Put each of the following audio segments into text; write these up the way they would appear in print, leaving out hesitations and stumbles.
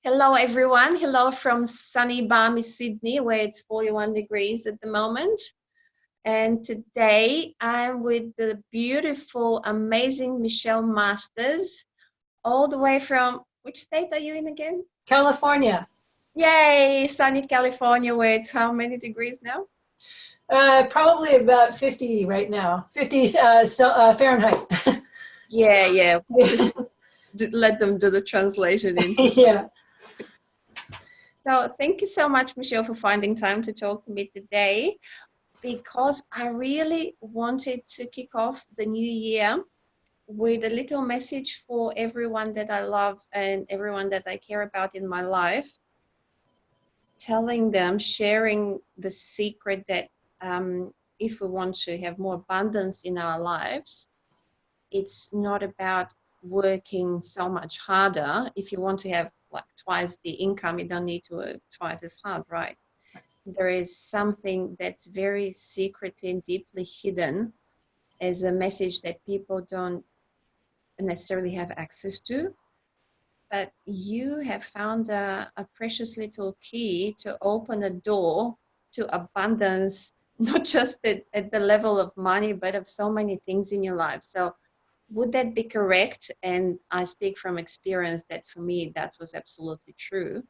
Hello, everyone. Hello from sunny, balmy Sydney, where it's 41 degrees at the moment. And today I'm with the beautiful, amazing Michelle Masters, all the way from which state are you in again? California. Yay, sunny California, where it's how many degrees now? Probably about 50 right now. 50 Fahrenheit. Yeah, yeah. Yeah. Just let them do the translation into. Yeah. So thank you so much, Michelle, for finding time to talk to me today, because I really wanted to kick off the new year with a little message for everyone that I love and everyone that I care about in my life, telling them, sharing the secret that if we want to have more abundance in our lives, it's not about working so much harder. If you want to have like twice the income, you don't need to work twice as hard, right? There is something that's very secretly and deeply hidden as a message that people don't necessarily have access to, but you have found a precious little key to open a door to abundance, not just at the level of money, but of so many things in your life. So would that be correct? And I speak from experience that for me, that was absolutely true.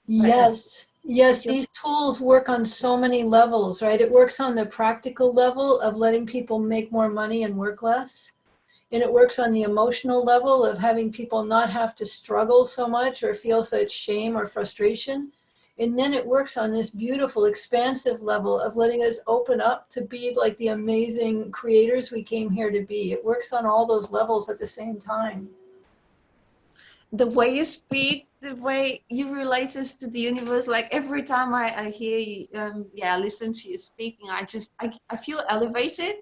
But Yes. Yes, with your, these tools work on so many levels, right? It works on the practical level of letting people make more money and work less. And it works on the emotional level of having people not have to struggle so much or feel such shame or frustration. And then it works on this beautiful, expansive level of letting us open up to be like the amazing creators we came here to be. It works on all those levels at the same time. the way you speak, the way you relate us to the universe, like every time I hear you, yeah, listen to you speaking, I feel elevated.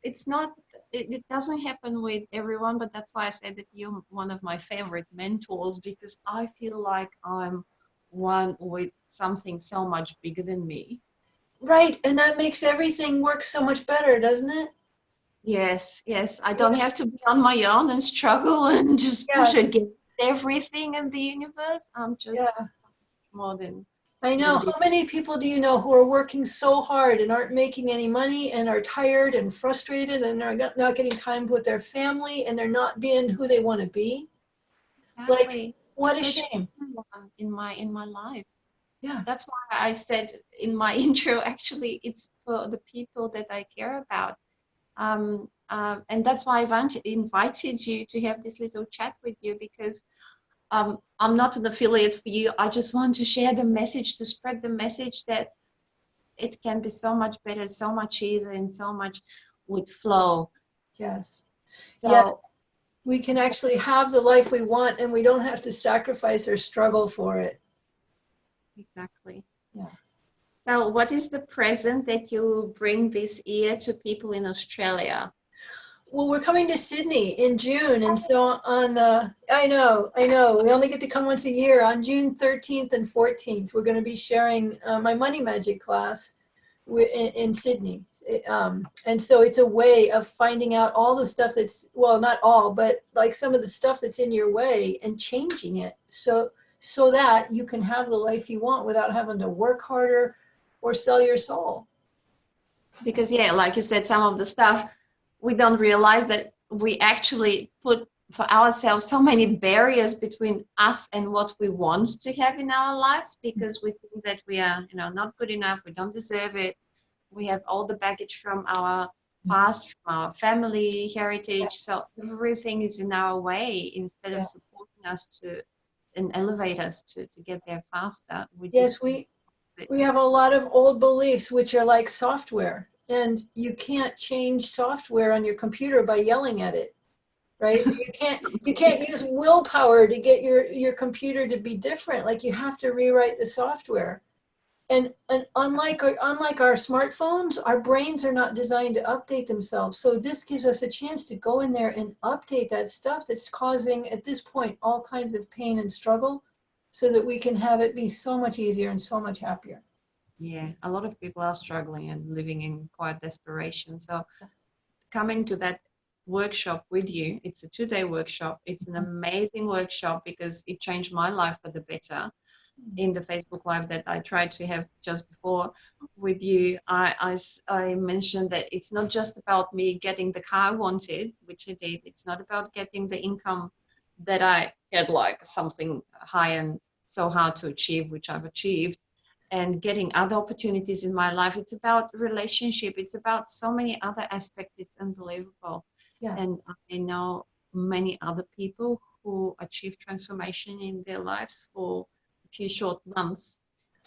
It's not, it doesn't happen with everyone, but that's why I said that you're one of my favorite mentors because I feel like I'm one with something so much bigger than me. Right, and that makes everything work so much better, doesn't it? Yes, yes. I don't Yeah, have to be on my own and struggle and just push yeah, against everything in the universe. I'm just yeah. more than I know. ready. How many people do you know who are working so hard and aren't making any money and are tired and frustrated and are not getting time with their family and they're not being who they want to be? Like, Exactly. what a Such shame. everyone in my life. Yeah. That's why I said in my intro, actually, it's for the people that I care about. And that's why I invited you to have this little chat with you because I'm not an affiliate for you. I just want to share the message, to spread the message that it can be so much better, so much easier, and so much with flow. Yes. Yes. So, We can actually have the life we want and we don't have to sacrifice or struggle for it. exactly. Yeah. So, what is the present that you bring this year to people in Australia? Well, we're coming to Sydney in June, and so on. I know. We only get to come once a year. On June 13th and 14th, we're going to be sharing my money magic class in Sydney. And so it's a way of finding out all the stuff that's, well, not all, but like some of the stuff that's in your way and changing it so that you can have the life you want without having to work harder or sell your soul. Because, yeah, like you said, some of the stuff we don't realize that we actually put for ourselves so many barriers between us and what we want to have in our lives because we think that we are, not good enough, we don't deserve it. We have all the baggage from our past, from our family heritage. So everything is in our way instead of Yeah. supporting us to and elevate us to get there faster. We do Yes, the opposite. we have a lot of old beliefs which are like software, and you can't change software on your computer by yelling at it, right? You can't use willpower to get your computer to be different. Like, you have to rewrite the software. And unlike our smartphones, our brains are not designed to update themselves. So this gives us a chance to go in there and update that stuff that's causing, at this point, all kinds of pain and struggle, so that we can have it be so much easier and so much happier. Yeah, a lot of people are struggling and living in quite desperation. So coming to that workshop with you. It's a 2-day workshop. It's an amazing workshop because it changed my life for the better. In the Facebook Live that I tried to have just before with you, I mentioned that it's not just about me getting the car I wanted, which I did. It's not about getting the income that I had, like something high and so hard to achieve, which I've achieved, and getting other opportunities in my life. It's about relationship. It's about so many other aspects. It's unbelievable. Yeah. And I know many other people who achieve transformation in their lives for a few short months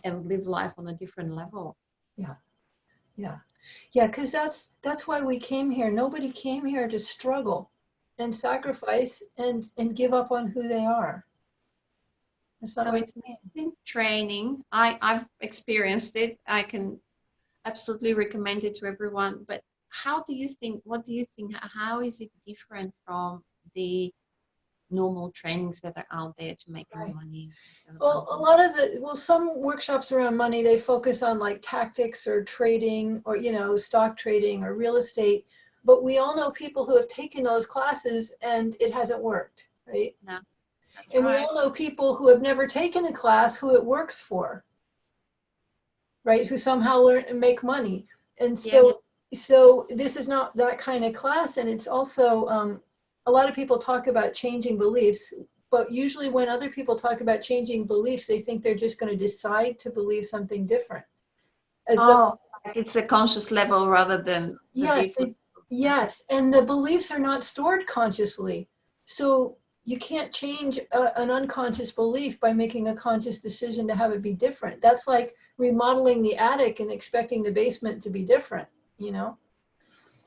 and live life on a different level. Yeah. Yeah. Yeah. Because that's why we came here. Nobody came here to struggle and sacrifice and give up on who they are. That's not So what it's amazing training. I've experienced it. I can absolutely recommend it to everyone. But what do you think, how is it different from the normal trainings that are out there to make more right. money? Well, a lot of some workshops around money, they focus on like tactics or trading or, stock trading or real estate. But we all know people who have taken those classes and it hasn't worked, right? No, that's And we right. all know people who have never taken a class who it works for, right? Who somehow learn and make money. And Yeah. so this is not that kind of class. And it's also, a lot of people talk about changing beliefs, but usually when other people talk about changing beliefs, they think they're just going to decide to believe something different. As though, Oh, like it's a conscious level rather than the yes, deep level. yes. And the beliefs are not stored consciously. So you can't change an unconscious belief by making a conscious decision to have it be different. That's like remodeling the attic and expecting the basement to be different, you know?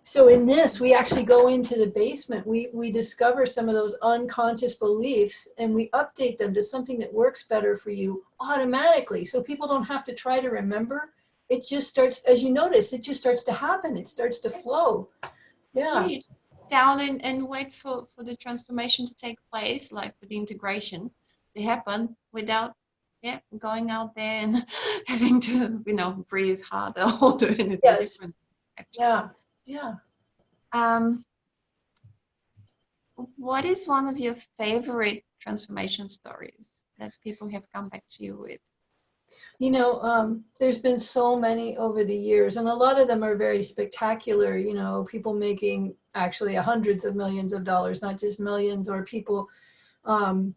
So in this, we actually go into the basement. We discover some of those unconscious beliefs and we update them to something that works better for you automatically. So people don't have to try to remember. It just starts, as you notice, it just starts to happen. It starts to flow. Yeah, Yeah. you just sit down and wait for the transformation to take place, like for the integration to happen without, yeah, going out there and having to, breathe harder or do anything Yes. different, actually. Yeah. Yeah. Um, what is one of your favorite transformation stories that people have come back to you with? There's been so many over the years, and a lot of them are very spectacular. People making actually hundreds of millions of dollars, not just millions, or people who,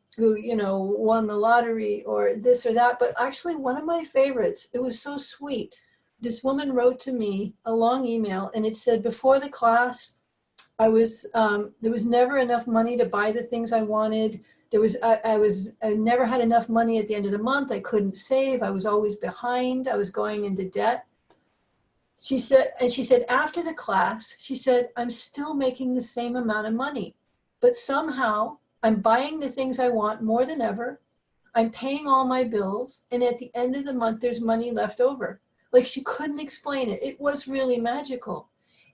won the lottery or this or that. But actually, one of my favorites, it was so sweet. This woman wrote to me a long email, and it said, before the class, there was never enough money to buy the things I wanted. I never had enough money at the end of the month. I couldn't save. I was always behind. I was going into debt. She said, after the class, she said, I'm still making the same amount of money, but somehow I'm buying the things I want more than ever. I'm paying all my bills. And at the end of the month, there's money left over. Like, she couldn't explain it. It was really magical.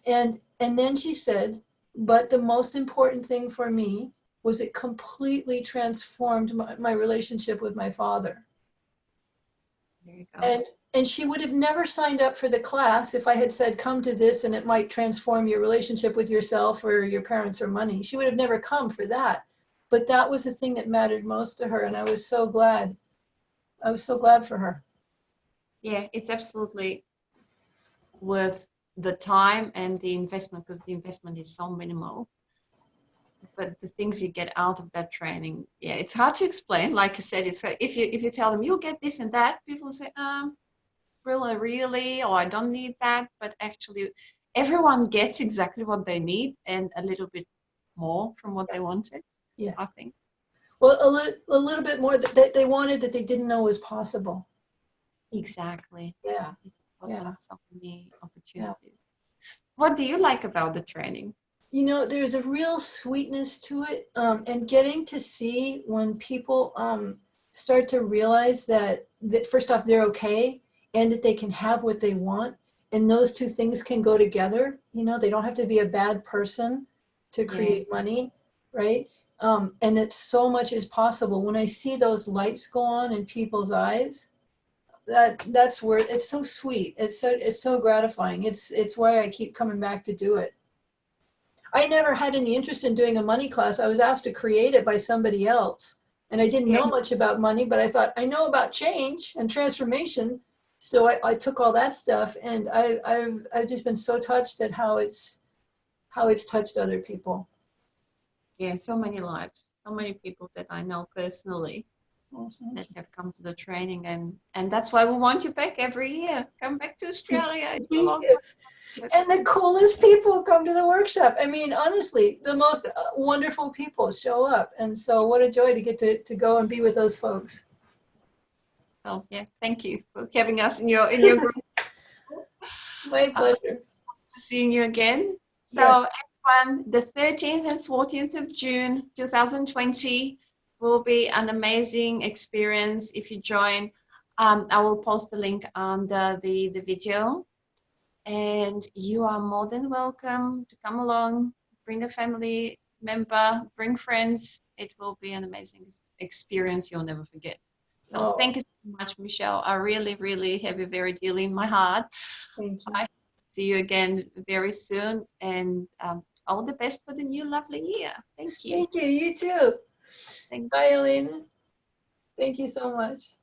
And then she said, but the most important thing for me was it completely transformed my relationship with my father. There you go. And she would have never signed up for the class if I had said, come to this and it might transform your relationship with yourself or your parents or money. She would have never come for that. But that was the thing that mattered most to her. And I was so glad. I was so glad for her. Yeah, it's absolutely worth the time and the investment because the investment is so minimal. But the things you get out of that training, yeah, it's hard to explain. Like you said, it's if you tell them you'll get this and that, people say, really, or I don't need that. But actually, everyone gets exactly what they need and a little bit more from what they wanted, Yeah. I think. Well, a little bit more that they wanted that they didn't know was possible. Exactly. Yeah. It Yeah. opens so many Yeah. opportunities. What do you like about the training? There's a real sweetness to it. And getting to see when people start to realize that first off, they're okay and that they can have what they want. And those two things can go together. They don't have to be a bad person to Yeah. create money, right? And that so much is possible. When I see those lights go on in people's eyes, that's where it's so sweet. It's so gratifying. It's why I keep coming back to do it. I never had any interest in doing a money class. I was asked to create it by somebody else. And I didn't Yeah. know much about money, but I thought I know about change and transformation. So I took all that stuff, and I've just been so touched at how it's touched other people. Yeah, so many lives, so many people that I know personally Awesome. that have come to the training, and that's why we want you back every year. Come back to Australia. It's a Thank long you. time. And the coolest people come to the workshop. I mean, honestly, the most wonderful people show up. And so what a joy to get to go and be with those folks. So yeah, thank you for having us in your group. My pleasure. Seeing you again. Yes. So everyone, the 13th and 14th of June 2020 will be an amazing experience if you join. I will post the link under the video, and you are more than welcome to come along, bring a family member, bring friends. It will be an amazing experience you'll never forget. So Oh, thank you so much, Michelle. I really, really have you very dearly in my heart. thank you. I see you again very soon, and all the best for the new lovely year. Thank you. Thank you. You too. Thank Bye, Elena. Thank you so much.